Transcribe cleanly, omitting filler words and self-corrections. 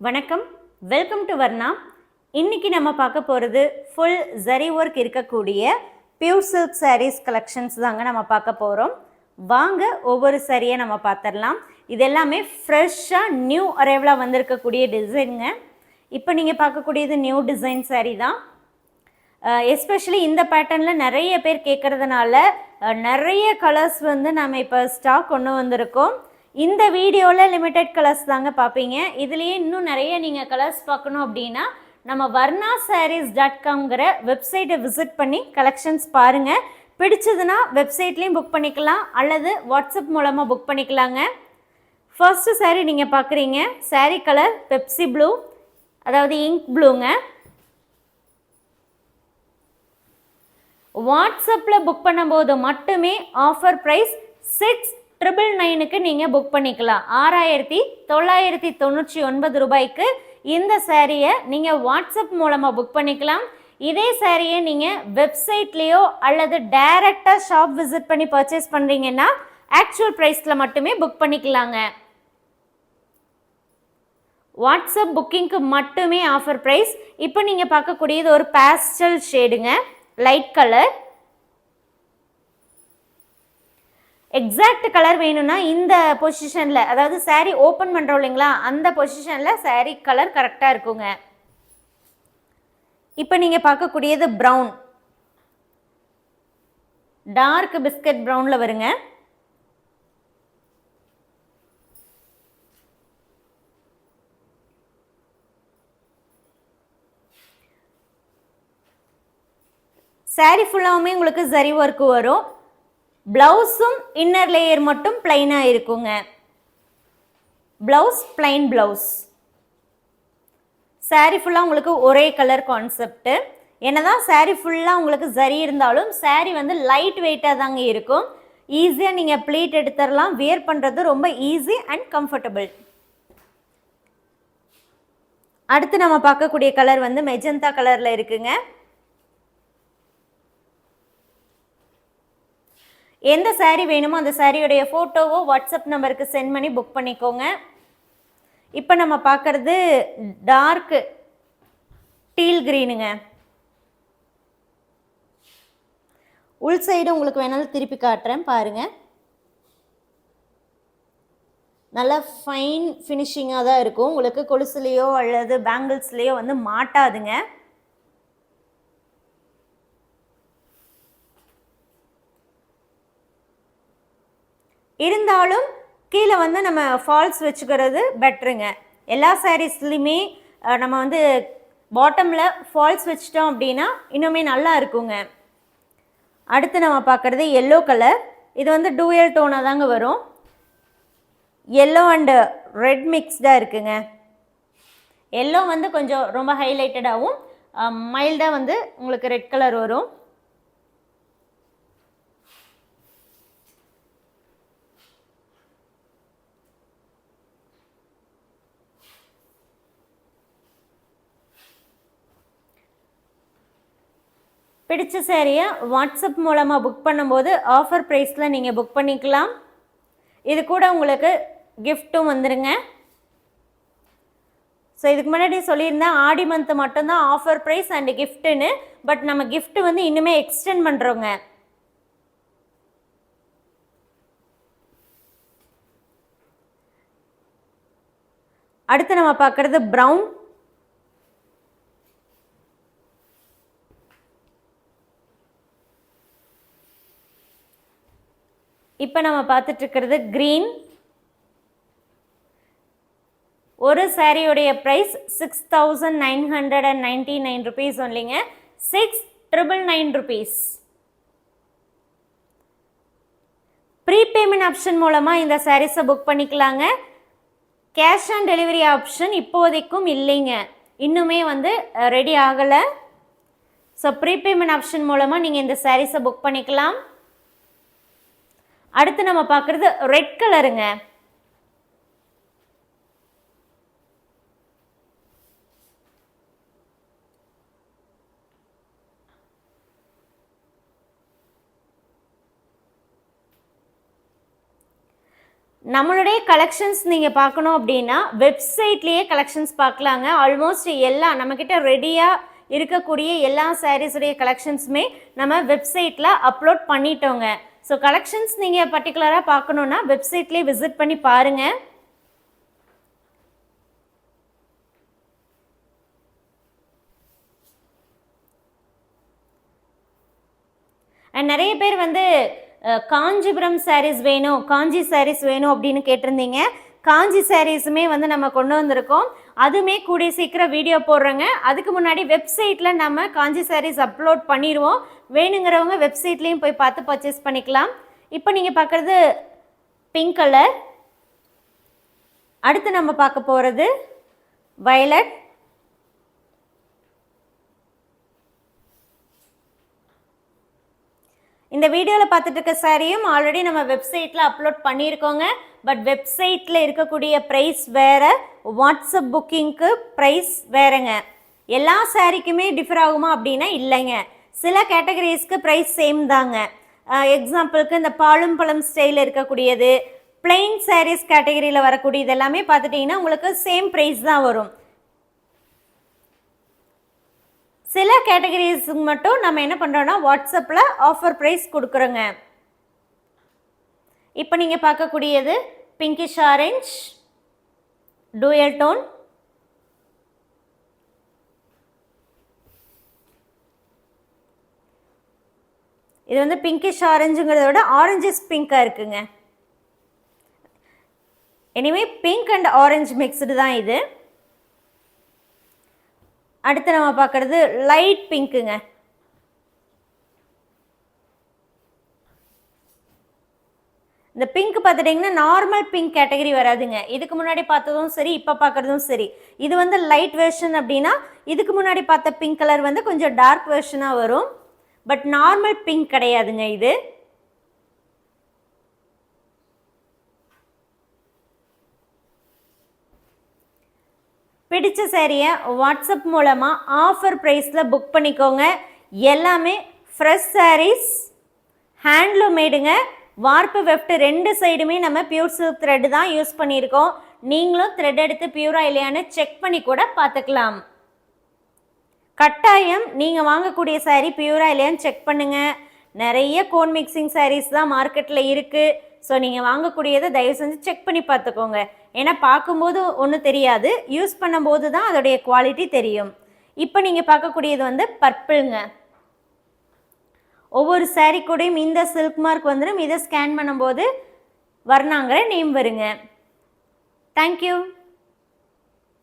வணக்கம், welcome to Varna. இன்னைக்கு நம்ம பார்க்க போகிறது ஃபுல் ஜரி ஒர்க் இருக்கக்கூடிய பியூர் சில்க் சாரீஸ் கலெக்ஷன்ஸ் தாங்க நம்ம பார்க்க போகிறோம். வாங்க ஒவ்வொரு சாரியை நம்ம பார்த்துடலாம். இது எல்லாமே ஃப்ரெஷ்ஷாக நியூ அரைவலாக வந்திருக்கக்கூடிய டிசைனுங்க. இப்போ நீங்கள் பார்க்கக்கூடியது நியூ டிசைன் சாரீ தான். எஸ்பெஷலி இந்த பேட்டர்னில் நிறைய பேர் கேட்குறதுனால நிறைய கலர்ஸ் நம்ம இப்போ ஸ்டாக் கொண்டு வந்திருக்கோம். இந்த வீடியோவில் லிமிட்டட் கலர்ஸ் தாங்க பார்ப்பீங்க. இதுலேயே இன்னும் நிறைய நீங்கள் கலர்ஸ் பார்க்கணும் அப்படின்னா நம்ம varnasarees.comங்கிற வெப்சைட்டை விசிட் பண்ணி கலெக்ஷன்ஸ் பாருங்கள். பிடிச்சதுன்னா வெப்சைட்லேயும் புக் பண்ணிக்கலாம் அல்லது வாட்ஸ்அப் மூலமாக புக் பண்ணிக்கலாங்க. ஃபர்ஸ்ட்டு சாரீ நீங்கள் பார்க்குறீங்க. சாரீ கலர் பெப்சி ப்ளூ, அதாவது இங்க் ப்ளூங்க. வாட்ஸ்அப்பில் புக் பண்ணும்போது மட்டுமே ஆஃபர் ப்ரைஸ் 6,999க்கு நீங்கள் புக் பண்ணிக்கலாம். 6,999 ரூபாய்க்கு இந்த சாரியை நீங்கள் வாட்ஸ்அப் மூலமாக புக் பண்ணிக்கலாம். இதே சாரியை நீங்கள் வெப்சைட்லேயோ அல்லது டைரெக்டாக ஷாப் விசிட் பண்ணி பர்ச்சேஸ் பண்ணுறீங்கன்னா ஆக்சுவல் ப்ரைஸில் மட்டுமே புக் பண்ணிக்கலாங்க. வாட்ஸ்அப் புக்கிங்க்கு மட்டுமே ஆஃபர் ப்ரைஸ். இப்போ நீங்கள் பார்க்கக்கூடியது ஒரு பேஸ்டல் ஷேடுங்க, லைட் கலர். எக்ஸாக்ட் கலர் வேணும்னா இந்த பொசிஷனில், அதாவது சாரீ ஓப்பன் பண்ணுறோம் இல்லைங்களா, அந்த பொசிஷனில் சாரீ கலர் கரெக்டாக இருக்குங்க. இப்போ நீங்கள் பார்க்கக்கூடியது ப்ரௌன், டார்க் பிஸ்கட் ப்ரௌனில் வருங்க. சாரீ ஃபுல்லாகவுமே உங்களுக்கு ஜரி ஒர்க்கு வரும். ப்ளவுஸும் இன்னர் லேயர் மட்டும் பிளைனாக இருக்குங்க. Blouse plain blouse. சாரீ ஃபுல்லாக உங்களுக்கு ஒரே கலர் கான்செப்டு. என்னதான் சாரீ ஃபுல்லாக உங்களுக்கு ஜரி இருந்தாலும் சாரீ லைட் வெயிட்டாக தாங்க இருக்கும். ஈஸியாக நீங்கள் ப்ளீட் எடுத்துடலாம். வியர் பண்ணுறது ரொம்ப ஈஸி அண்ட் கம்ஃபர்டபுள். அடுத்து நம்ம பார்க்கக்கூடிய கலர் மெஜந்தா கலரில் இருக்குங்க. எந்த சாரீ வேணுமோ அந்த சாரியுடைய ஃபோட்டோவோ வாட்ஸ்அப் நம்பருக்கு சென்ட் பண்ணி புக் பண்ணிக்கோங்க. இப்போ நம்ம பார்க்குறது டார்க் டீல் க்ரீனுங்க. உள் சைடு உங்களுக்கு வேணாலும் திருப்பி காட்டுறேன் பாருங்கள். நல்லா ஃபைன் ஃபினிஷிங்காக தான் இருக்கும். உங்களுக்கு கொலுசுலேயோ அல்லது பேங்கிள்ஸ்லேயோ மாட்டாதுங்க. இருந்தாலும் கீழே நம்ம ஃபால்ஸ் வச்சுக்கிறது பெட்ருங்க. எல்லா சாரீஸ்லையுமே நம்ம பாட்டமில் ஃபால்ஸ் வச்சிட்டோம் அப்படின்னா இன்னுமே நல்லா இருக்குங்க. அடுத்து நம்ம பார்க்குறது எல்லோ கலர். இது டூயல் டோனாக தாங்க வரும். எல்லோ அண்டு ரெட் மிக்ஸ்டாக இருக்குங்க. எல்லோ கொஞ்சம் ரொம்ப ஹைலைட்டடாகவும் மைல்டாக உங்களுக்கு ரெட் கலர் வரும். பிடிச்ச சாரியை வாட்ஸ்அப் மூலமாக புக் பண்ணும்போது ஆஃபர் ப்ரைஸில் நீங்கள் புக் பண்ணிக்கலாம். இது கூட உங்களுக்கு கிஃப்ட்டும் வந்துடுங்க. ஸோ இதுக்கு முன்னாடி சொல்லியிருந்தேன் ஆடி மந்த் மட்டும்தான் ஆஃபர் ப்ரைஸ் அண்ட் கிஃப்ட்டுன்னு. பட் நம்ம கிஃப்ட்டு இன்னுமே எக்ஸ்டெண்ட் பண்ணுறோங்க. அடுத்து நம்ம பார்க்குறது ப்ரௌன். இப்போ நம்ம பார்த்துட்ருக்கிறது க்ரீன். ஒரு சாரியுடைய ப்ரைஸ் 6,999 rupees ஒன்லிங்க. 6,999 rupees. ப்ரீபேமெண்ட் ஆப்ஷன் மூலமாக இந்த சாரீஸை புக் பண்ணிக்கலாங்க. கேஷ் ஆன் டெலிவரி ஆப்ஷன் இப்போதைக்கும் இல்லைங்க, இன்னுமே ரெடி ஆகலை. ஸோ ப்ரீபேமெண்ட் ஆப்ஷன் மூலமாக நீங்கள் இந்த சாரீஸை புக் பண்ணிக்கலாம். அடுத்து நம்ம பார்க்குறது ரெட் கலருங்க. நம்மளுடைய கலெக்ஷன்ஸ் நீங்கள் பார்க்கணும் அப்படின்னா வெப்சைட்லேயே கலெக்ஷன்ஸ் பார்க்கலாங்க. ஆல்மோஸ்ட் எல்லா நம்மக்கிட்ட ரெடியாக இருக்கக்கூடிய எல்லா சாரீஸுடைய கலெக்ஷன்ஸுமே நம்ம வெப்சைட்டில் அப்லோட் பண்ணிட்டோங்க. ஸோ கலெக்ஷன்ஸ் நீங்கள் பர்டிகுலராக பார்க்கணுன்னா வெப்சைட்லேயே விசிட் பண்ணி பாருங்கள். அண்ட் நிறைய பேர் வந்து காஞ்சிபுரம் சாரீஸ் வேணும், காஞ்சி சாரீஸ் வேணும் அப்படின்னு கேட்டிருந்தீங்க. காஞ்சி சாரீஸுமே வந்து நம்ம கொண்டு வந்திருக்கோம். அதுவுமே கூடிய சீக்கிரம் வீடியோ போடுறோங்க. அதுக்கு முன்னாடி வெப்சைட்டில் நம்ம காஞ்சி சாரீஸ் அப்லோட் பண்ணிடுவோம். வேணுங்கிறவங்க வெப்சைட்லேயும் போய் பார்த்து பர்ச்சேஸ் பண்ணிக்கலாம். இப்போ நீங்கள் பார்க்குறது பிங்க் கலர். அடுத்து நம்ம பார்க்க போகிறது வயலட். இந்த வீடியோவில் பார்த்துட்டு இருக்க சாரியும் ஆல்ரெடி நம்ம வெப்சைட்டில் அப்லோட் பண்ணியிருக்கோங்க. பட் வெப்சைட்டில் இருக்கக்கூடிய ப்ரைஸ் வேறு, வாட்ஸ்அப் புக்கிங்க்கு ப்ரைஸ் வேறுங்க. எல்லா சாரிக்குமே டிஃபர் ஆகுமா அப்படின்னா இல்லைங்க. சில கேட்டகரிஸ்க்கு ப்ரைஸ் சேம் தாங்க. எக்ஸாம்பிளுக்கு இந்த பாலும் பழம் ஸ்டைலில் இருக்கக்கூடியது, பிளெயின் சாரீஸ் கேட்டகரியில் வரக்கூடியது எல்லாமே பார்த்துட்டிங்கன்னா உங்களுக்கு சேம் ப்ரைஸ் தான் வரும். சில கேட்டகரிஸுக்கு மட்டும் நம்ம என்ன பண்ணுறோன்னா வாட்ஸ்அப்பில் ஆஃபர் ப்ரைஸ் கொடுக்குறோங்க. இப்போ நீங்கள் பார்க்கக்கூடியது பிங்கிஷ் ஆரஞ்ச் டூயல் டோன். இது வந்து பிங்கிஷ் ஆரஞ்சுங்கிறத விட ஆரஞ்சஸ் பிங்காக இருக்குங்க. Anyway pink and orange mixed தான் இது. அடுத்து நம்ம பார்க்குறது லைட் பிங்க்குங்க. இந்த பிங்க் பார்த்துட்டிங்கன்னா நார்மல் பிங்க் கேட்டகரி வராதுங்க. இதுக்கு முன்னாடி பார்த்ததும் சரி, இப்போ பார்க்குறதும் சரி. இது வந்து லைட் வெர்ஷன் அப்படின்னா இதுக்கு முன்னாடி பார்த்த பிங்க் கலர் வந்து கொஞ்சம் டார்க் வெர்ஷனாக வரும். பட் நார்மல் பிங்க் கிடையாதுங்க இது. பிடிச்ச சாரியை வாட்ஸ்அப் மூலமாக ஆஃபர் ப்ரைஸில் புக் பண்ணிக்கோங்க. எல்லாமே ஃப்ரெஷ் சாரீஸ், ஹேண்ட்லூம் மேடுங்க. வார்ப்பு வெஃப்ட் ரெண்டு சைடுமே நம்ம பியூர் சில்க் த்ரெட் தான் யூஸ் பண்ணியிருக்கோம். நீங்களும் த்ரெட் எடுத்து பியூரா இல்லையான்னு செக் பண்ணி கூட பார்த்துக்கலாம். கட்டாயம் நீங்கள் வாங்கக்கூடிய சாரீ பியூரா இல்லையான்னு செக் பண்ணுங்கள். நிறைய கோன் மிக்சிங் சாரீஸ் தான் மார்க்கெட்டில் இருக்குது. ஸோ நீங்கள் வாங்கக்கூடியதை தயவு செஞ்சு செக் பண்ணி பார்த்துக்கோங்க. ஏன்னா பார்க்கும்போது ஒன்றும் தெரியாது, யூஸ் பண்ணும்போது தான் அதோடைய குவாலிட்டி தெரியும். இப்போ நீங்கள் பார்க்கக்கூடியது வந்து பர்பிள்ங்க. ஒவ்வொரு சாரீ கூடயும் இந்த சில்க் மார்க் வந்துடும். இதை ஸ்கேன் பண்ணும்போது வர்ணாங்கிற நேம் வருங்க. தேங்க்யூ.